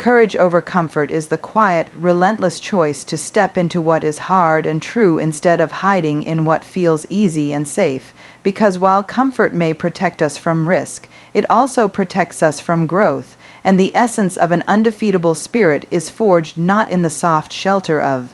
Courage over comfort is the quiet, relentless choice to step into what is hard and true instead of hiding in what feels easy and safe. Because while comfort may protect us from risk, it also protects us from growth, and the essence of an undefeatable spirit is forged not in the soft shelter of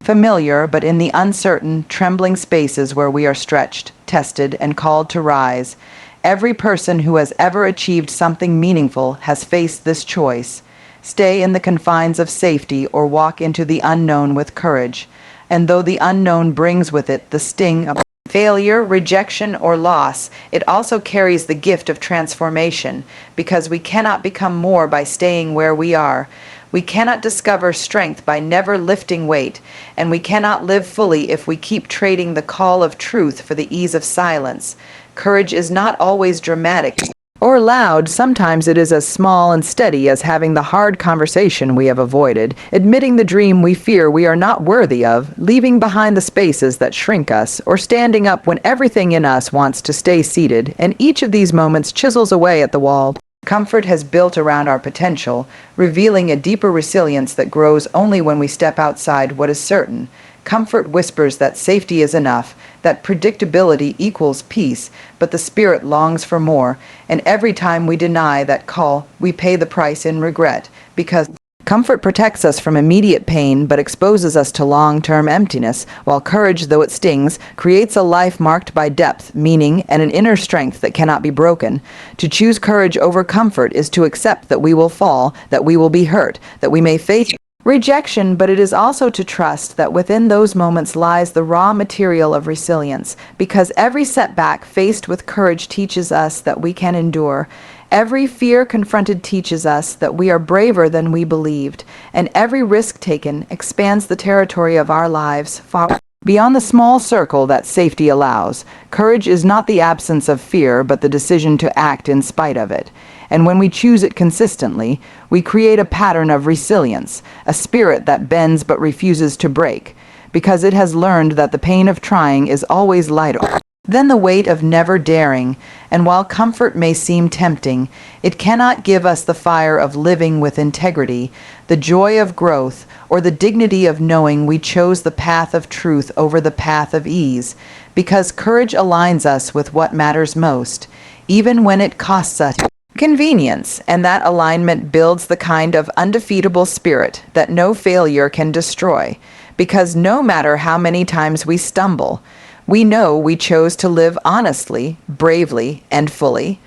familiar, but in the uncertain, trembling spaces where we are stretched, tested, and called to rise. Every person who has ever achieved something meaningful has faced this choice: stay in the confines of safety or walk into the unknown with courage. And though the unknown brings with it the sting of failure, rejection, or loss, it also carries the gift of transformation, because we cannot become more by staying where we are. We cannot discover strength by never lifting weight, and we cannot live fully if we keep trading the call of truth for the ease of silence. Courage is not always dramatic or loud. Sometimes it is as small and steady as having the hard conversation we have avoided, admitting the dream we fear we are not worthy of, leaving behind the spaces that shrink us, or standing up when everything in us wants to stay seated, and each of these moments chisels away at the wall comfort has built around our potential, revealing a deeper resilience that grows only when we step outside what is certain. Comfort whispers that safety is enough, that predictability equals peace, but the spirit longs for more, and every time we deny that call, we pay the price in regret, because comfort protects us from immediate pain but exposes us to long-term emptiness, while courage, though it stings, creates a life marked by depth, meaning, and an inner strength that cannot be broken. To choose courage over comfort is to accept that we will fall, that we will be hurt, that we may face rejection, but it is also to trust that within those moments lies the raw material of resilience, because every setback faced with courage teaches us that we can endure. Every fear confronted teaches us that we are braver than we believed, and every risk taken expands the territory of our lives far beyond the small circle that safety allows. Courage is not the absence of fear, but the decision to act in spite of it. And when we choose it consistently, we create a pattern of resilience, a spirit that bends but refuses to break, because it has learned that the pain of trying is always lighter than the weight of never daring. And while comfort may seem tempting, it cannot give us the fire of living with integrity, the joy of growth, or the dignity of knowing we chose the path of truth over the path of ease, because courage aligns us with what matters most, even when it costs us convenience, and that alignment builds the kind of undefeatable spirit that no failure can destroy, because no matter how many times we stumble, we know we chose to live honestly, bravely, and fully.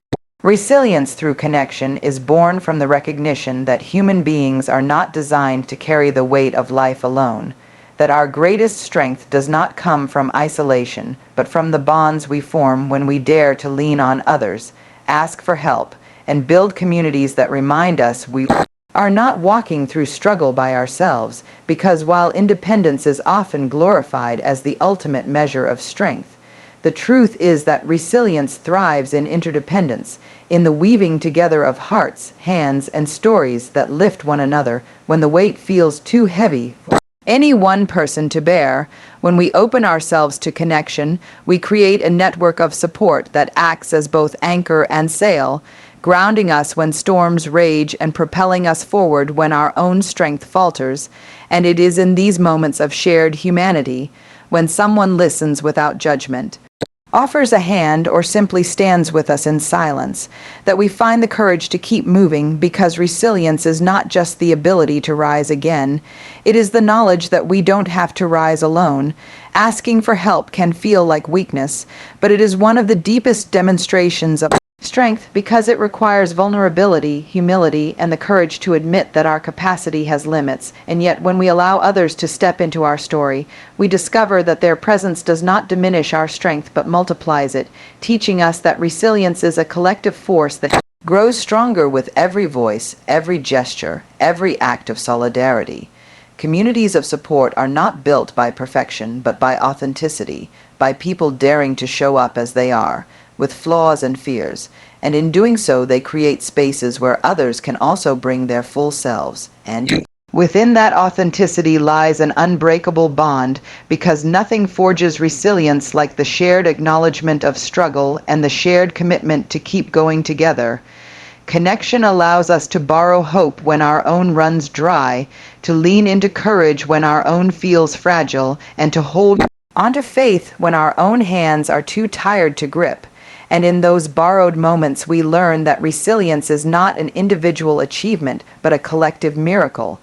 Resilience through connection is born from the recognition that human beings are not designed to carry the weight of life alone, that our greatest strength does not come from isolation, but from the bonds we form when we dare to lean on others, ask for help, and build communities that remind us we are not walking through struggle by ourselves, because while independence is often glorified as the ultimate measure of strength, the truth is that resilience thrives in interdependence, in the weaving together of hearts, hands, and stories that lift one another when the weight feels too heavy for any one person to bear. When we open ourselves to connection, we create a network of support that acts as both anchor and sail, grounding us when storms rage and propelling us forward when our own strength falters. And it is in these moments of shared humanity, when someone listens without judgment, offers a hand, or simply stands with us in silence, that we find the courage to keep moving, because resilience is not just the ability to rise again. It is the knowledge that we don't have to rise alone. Asking for help can feel like weakness, but it is one of the deepest demonstrations of strength, because it requires vulnerability, humility, and the courage to admit that our capacity has limits. And yet, when we allow others to step into our story, we discover that their presence does not diminish our strength but multiplies it, teaching us that resilience is a collective force that grows stronger with every voice, every gesture, every act of solidarity. Communities of support are not built by perfection, but by authenticity, by people daring to show up as they are, with flaws and fears, and in doing so they create spaces where others can also bring their full selves. And within that authenticity lies an unbreakable bond, because nothing forges resilience like the shared acknowledgement of struggle and the shared commitment to keep going together. Connection allows us to borrow hope when our own runs dry, to lean into courage when our own feels fragile, and to hold onto faith when our own hands are too tired to grip. And in those borrowed moments, we learn that resilience is not an individual achievement, but a collective miracle.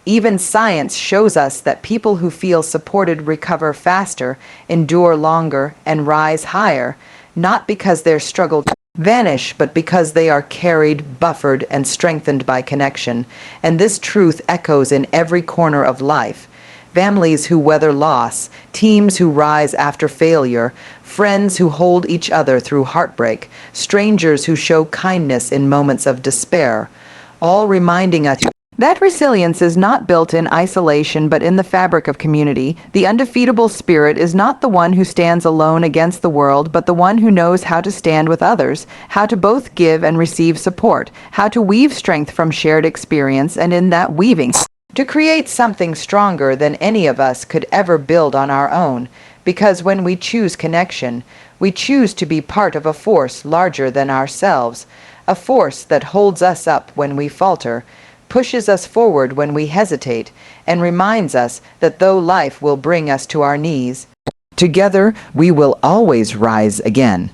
Even science shows us that people who feel supported recover faster, endure longer, and rise higher, not because their struggle vanish, but because they are carried, buffered, and strengthened by connection. And this truth echoes in every corner of life. Families who weather loss, teams who rise after failure, friends who hold each other through heartbreak, strangers who show kindness in moments of despair, all reminding us that resilience is not built in isolation but in the fabric of community. The undefeatable spirit is not the one who stands alone against the world, but the one who knows how to stand with others, how to both give and receive support, how to weave strength from shared experience, and in that weaving, to create something stronger than any of us could ever build on our own. Because when we choose connection, we choose to be part of a force larger than ourselves, a force that holds us up when we falter, pushes us forward when we hesitate, and reminds us that though life will bring us to our knees, together we will always rise again.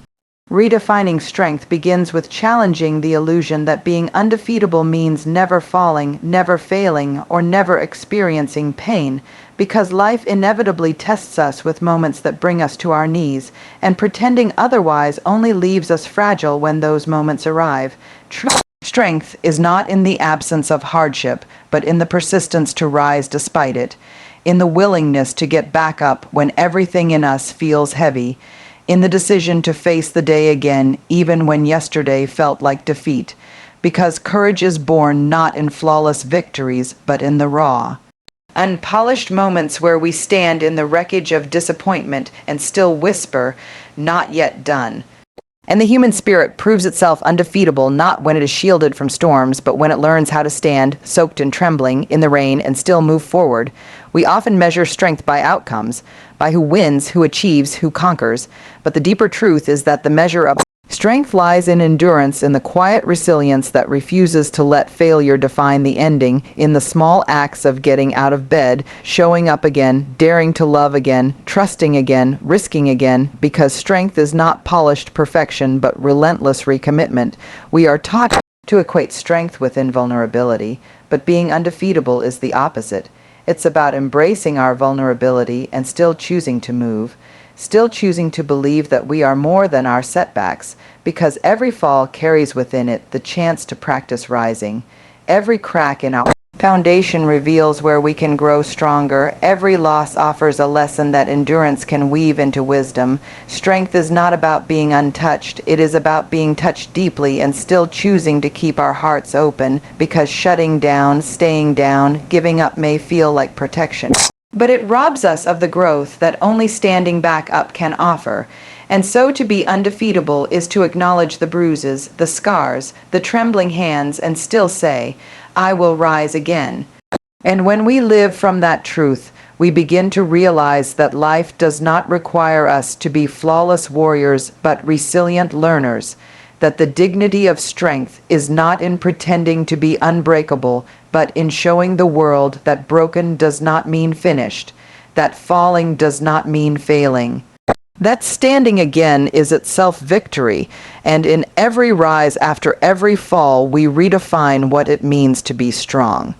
Redefining strength begins with challenging the illusion that being undefeatable means never falling, never failing, or never experiencing pain, because life inevitably tests us with moments that bring us to our knees, and pretending otherwise only leaves us fragile when those moments arrive. Strength is not in the absence of hardship, but in the persistence to rise despite it, in the willingness to get back up when everything in us feels heavy, in the decision to face the day again even when yesterday felt like defeat, because courage is born not in flawless victories, but in the raw, unpolished moments where we stand in the wreckage of disappointment and still whisper, "Not yet done." And the human spirit proves itself undefeatable not when it is shielded from storms, but when it learns how to stand, soaked and trembling, in the rain and still move forward. We often measure strength by outcomes, by who wins, who achieves, who conquers. But the deeper truth is that the measure of strength lies in endurance, in the quiet resilience that refuses to let failure define the ending, in the small acts of getting out of bed, showing up again, daring to love again, trusting again, risking again, because strength is not polished perfection but relentless recommitment. We are taught to equate strength with invulnerability, but being undefeatable is the opposite. It's about embracing our vulnerability and still choosing to move, still choosing to believe that we are more than our setbacks, because every fall carries within it the chance to practice rising. Every crack in our foundation reveals where we can grow stronger. Every loss offers a lesson that endurance can weave into wisdom. Strength is not about being untouched. It is about being touched deeply and still choosing to keep our hearts open, because shutting down, staying down, giving up may feel like protection, but it robs us of the growth that only standing back up can offer. And so to be undefeatable is to acknowledge the bruises, the scars, the trembling hands, and still say, "I will rise again." And when we live from that truth, we begin to realize that life does not require us to be flawless warriors, but resilient learners, that the dignity of strength is not in pretending to be unbreakable, but in showing the world that broken does not mean finished, that falling does not mean failing, that standing again is itself victory, and in every rise after every fall we redefine what it means to be strong.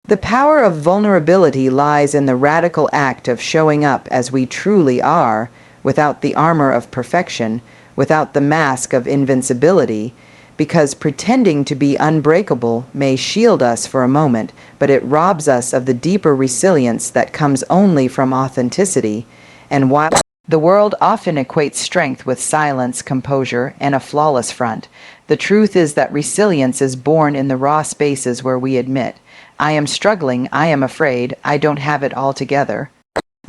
The power of vulnerability lies in the radical act of showing up as we truly are, without the armor of perfection, without the mask of invincibility, because pretending to be unbreakable may shield us for a moment, but it robs us of the deeper resilience that comes only from authenticity. And while the world often equates strength with silence, composure, and a flawless front, the truth is that resilience is born in the raw spaces where we admit, "I am struggling, I am afraid, I don't have it all together."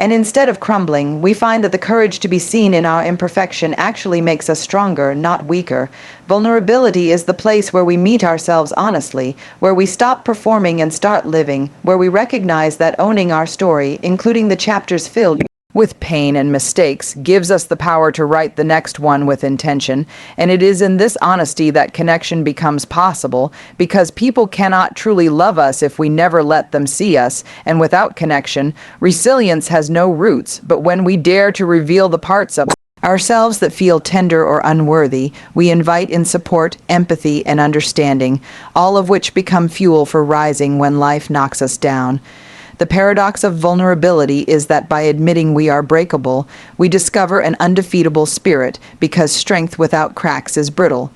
And instead of crumbling, we find that the courage to be seen in our imperfection actually makes us stronger, not weaker. Vulnerability is the place where we meet ourselves honestly, where we stop performing and start living, where we recognize that owning our story, including the chapters filled with pain and mistakes gives us the power to write the next one with intention, and it is in this honesty that connection becomes possible, because people cannot truly love us if we never let them see us, and without connection, resilience has no roots. But when we dare to reveal the parts of ourselves that feel tender or unworthy, we invite in support, empathy, and understanding, all of which become fuel for rising when life knocks us down. The paradox of vulnerability is that by admitting we are breakable, we discover an undefeatable spirit, because strength without cracks is brittle.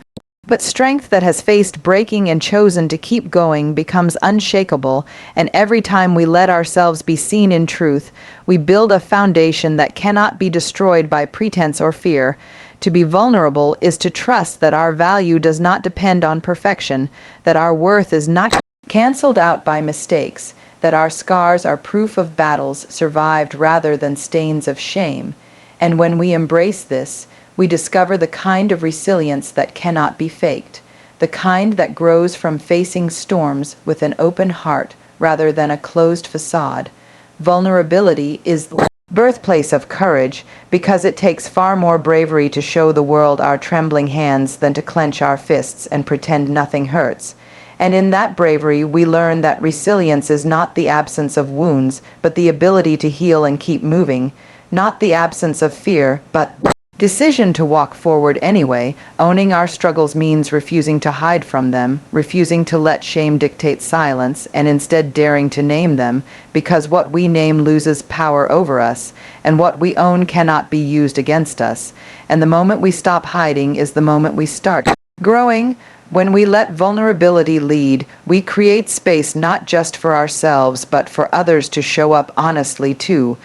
But strength that has faced breaking and chosen to keep going becomes unshakable, and every time we let ourselves be seen in truth, we build a foundation that cannot be destroyed by pretense or fear. To be vulnerable is to trust that our value does not depend on perfection, that our worth is not canceled out by mistakes, that our scars are proof of battles survived rather than stains of shame. And when we embrace this, we discover the kind of resilience that cannot be faked, the kind that grows from facing storms with an open heart rather than a closed facade. Vulnerability is the birthplace of courage, because it takes far more bravery to show the world our trembling hands than to clench our fists and pretend nothing hurts. And in that bravery, we learn that resilience is not the absence of wounds, but the ability to heal and keep moving, not the absence of fear, but decision to walk forward anyway. Owning our struggles means refusing to hide from them, refusing to let shame dictate silence, and instead daring to name them, because what we name loses power over us, and what we own cannot be used against us. And the moment we stop hiding is the moment we start growing. When we let vulnerability lead, we create space not just for ourselves, but for others to show up honestly too.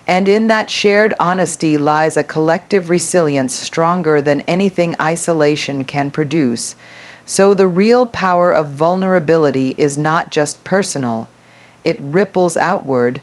And in that shared honesty lies a collective resilience stronger than anything isolation can produce. So the real power of vulnerability is not just personal. It ripples outward,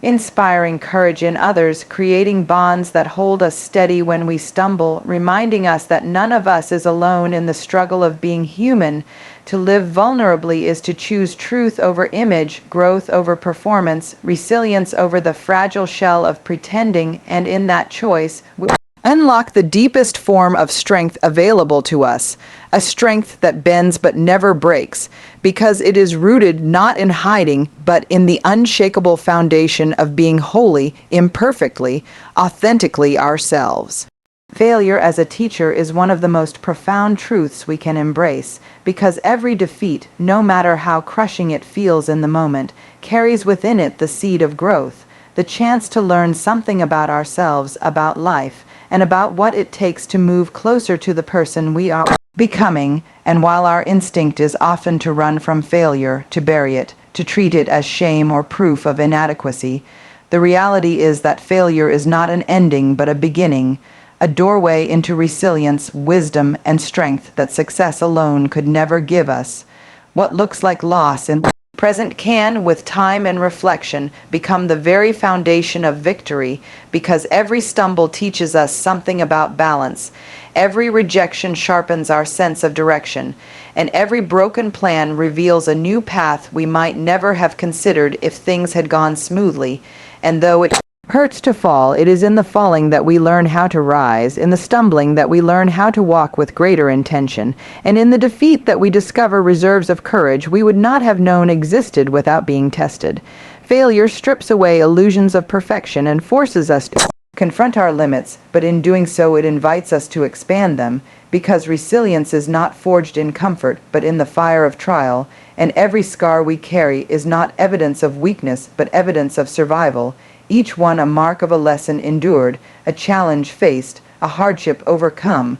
inspiring courage in others, creating bonds that hold us steady when we stumble, reminding us that none of us is alone in the struggle of being human. To live vulnerably is to choose truth over image, growth over performance, resilience over the fragile shell of pretending, and in that choice, we unlock the deepest form of strength available to us, a strength that bends but never breaks, because it is rooted not in hiding, but in the unshakable foundation of being wholly, imperfectly, authentically ourselves. Failure as a teacher is one of the most profound truths we can embrace, because every defeat, no matter how crushing it feels in the moment, carries within it the seed of growth, the chance to learn something about ourselves, about life, and about what it takes to move closer to the person we are becoming. And while our instinct is often to run from failure, to bury it, to treat it as shame or proof of inadequacy, the reality is that failure is not an ending but a beginning, a doorway into resilience, wisdom, and strength that success alone could never give us. What looks like loss in the present can, with time and reflection, become the very foundation of victory, because every stumble teaches us something about balance, every rejection sharpens our sense of direction, and every broken plan reveals a new path we might never have considered if things had gone smoothly. And though it hurts to fall, it is in the falling that we learn how to rise, in the stumbling that we learn how to walk with greater intention, and in the defeat that we discover reserves of courage we would not have known existed without being tested. Failure strips away illusions of perfection and forces us to confront our limits, but in doing so it invites us to expand them, because resilience is not forged in comfort, but in the fire of trial, and every scar we carry is not evidence of weakness, but evidence of survival, each one a mark of a lesson endured, a challenge faced, a hardship overcome.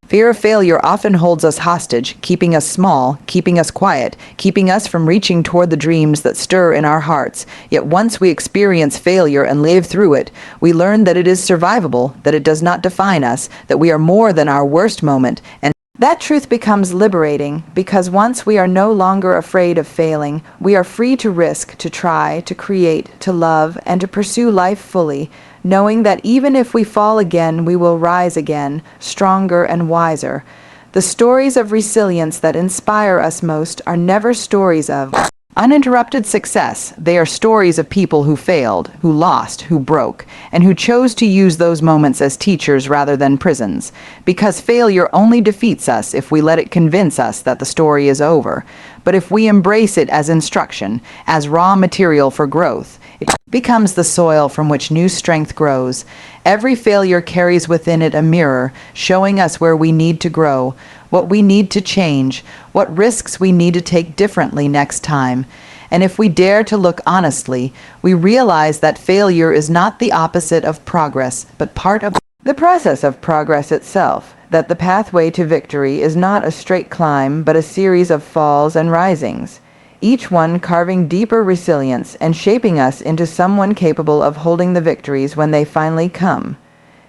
Fear of failure often holds us hostage, keeping us small, keeping us quiet, keeping us from reaching toward the dreams that stir in our hearts. Yet once we experience failure and live through it, we learn that it is survivable, that it does not define us, that we are more than our worst moment, and that truth becomes liberating, because once we are no longer afraid of failing, we are free to risk, to try, to create, to love, and to pursue life fully, knowing that even if we fall again, we will rise again, stronger and wiser. The stories of resilience that inspire us most are never stories of Uninterrupted success, they are stories of people who failed, who lost, who broke, and who chose to use those moments as teachers rather than prisons. Because failure only defeats us if we let it convince us that the story is over. But if we embrace it as instruction, as raw material for growth, it becomes the soil from which new strength grows. Every failure carries within it a mirror, showing us where we need to grow, what we need to change, what risks we need to take differently next time. And if we dare to look honestly, we realize that failure is not the opposite of progress, but part of the process of progress itself, that the pathway to victory is not a straight climb, but a series of falls and risings, each one carving deeper resilience and shaping us into someone capable of holding the victories when they finally come.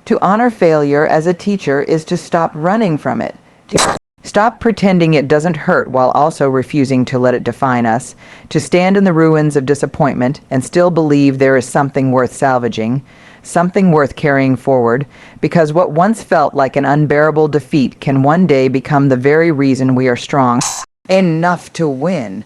To honor failure as a teacher is to stop running from it, to stop pretending it doesn't hurt while also refusing to let it define us, to stand in the ruins of disappointment and still believe there is something worth salvaging, something worth carrying forward, because what once felt like an unbearable defeat can one day become the very reason we are strong enough to win.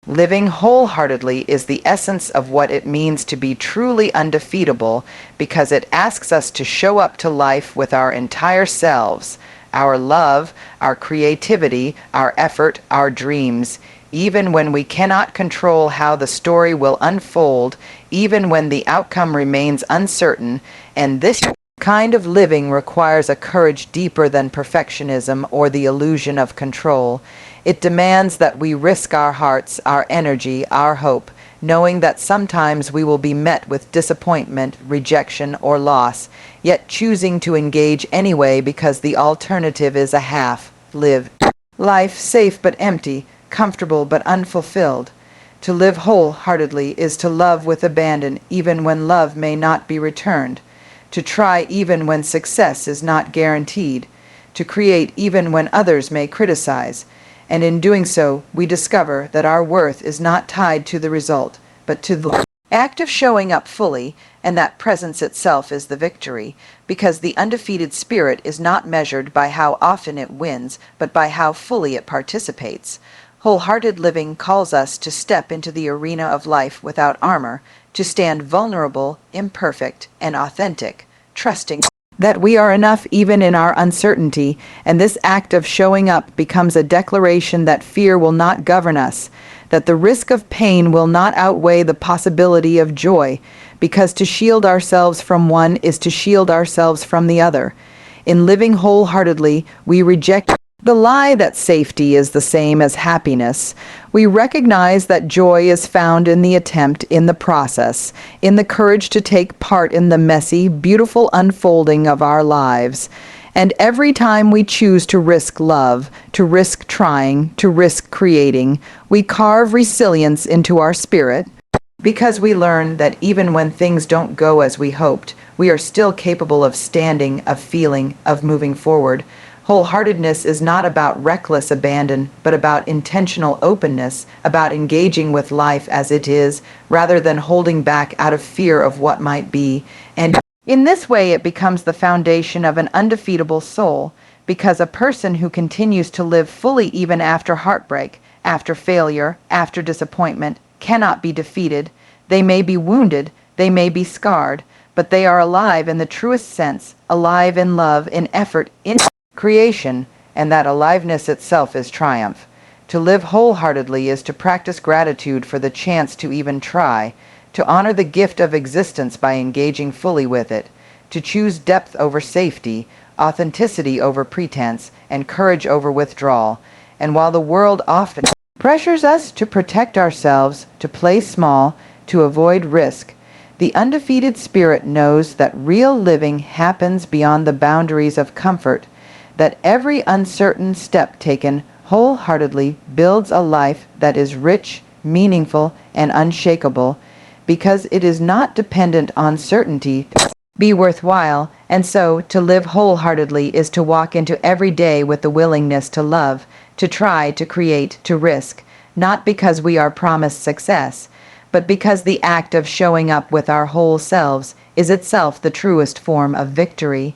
Living wholeheartedly is the essence of what it means to be truly undefeatable, because it asks us to show up to life with our entire selves, our love, our creativity, our effort, our dreams, even when we cannot control how the story will unfold, even when the outcome remains uncertain. And this kind of living requires a courage deeper than perfectionism or the illusion of control. It demands that we risk our hearts, our energy, our hope, knowing that sometimes we will be met with disappointment, rejection, or loss, yet choosing to engage anyway because the alternative is a half-lived life, safe but empty, comfortable but unfulfilled. To live wholeheartedly is to love with abandon even when love may not be returned, to try even when success is not guaranteed, to create even when others may criticize. And in doing so, we discover that our worth is not tied to the result, but to the act of showing up fully, and that presence itself is the victory, because the undefeated spirit is not measured by how often it wins, but by how fully it participates. Wholehearted living calls us to step into the arena of life without armor, to stand vulnerable, imperfect, and authentic, trusting that we are enough even in our uncertainty, and this act of showing up becomes a declaration that fear will not govern us, that the risk of pain will not outweigh the possibility of joy, because to shield ourselves from one is to shield ourselves from the other. In living wholeheartedly, we reject the lie that safety is the same as happiness. We recognize that joy is found in the attempt, in the process, in the courage to take part in the messy, beautiful unfolding of our lives. And every time we choose to risk love, to risk trying, to risk creating, we carve resilience into our spirit, because we learn that even when things don't go as we hoped, we are still capable of standing, of feeling, of moving forward. Wholeheartedness is not about reckless abandon, but about intentional openness, about engaging with life as it is, rather than holding back out of fear of what might be. And in this way, it becomes the foundation of an undefeatable soul, because a person who continues to live fully even after heartbreak, after failure, after disappointment, cannot be defeated. They may be wounded, they may be scarred, but they are alive in the truest sense, alive in love, in effort, in creation, and that aliveness itself is triumph. To live wholeheartedly is to practice gratitude for the chance to even try, to honor the gift of existence by engaging fully with it, to choose depth over safety, authenticity over pretense, and courage over withdrawal. And while the world often pressures us to protect ourselves, to play small, to avoid risk, the undefeated spirit knows that real living happens beyond the boundaries of comfort, that every uncertain step taken wholeheartedly builds a life that is rich, meaningful, and unshakable, because it is not dependent on certainty to be worthwhile. And so, to live wholeheartedly is to walk into every day with the willingness to love, to try, to create, to risk, not because we are promised success, but because the act of showing up with our whole selves is itself the truest form of victory.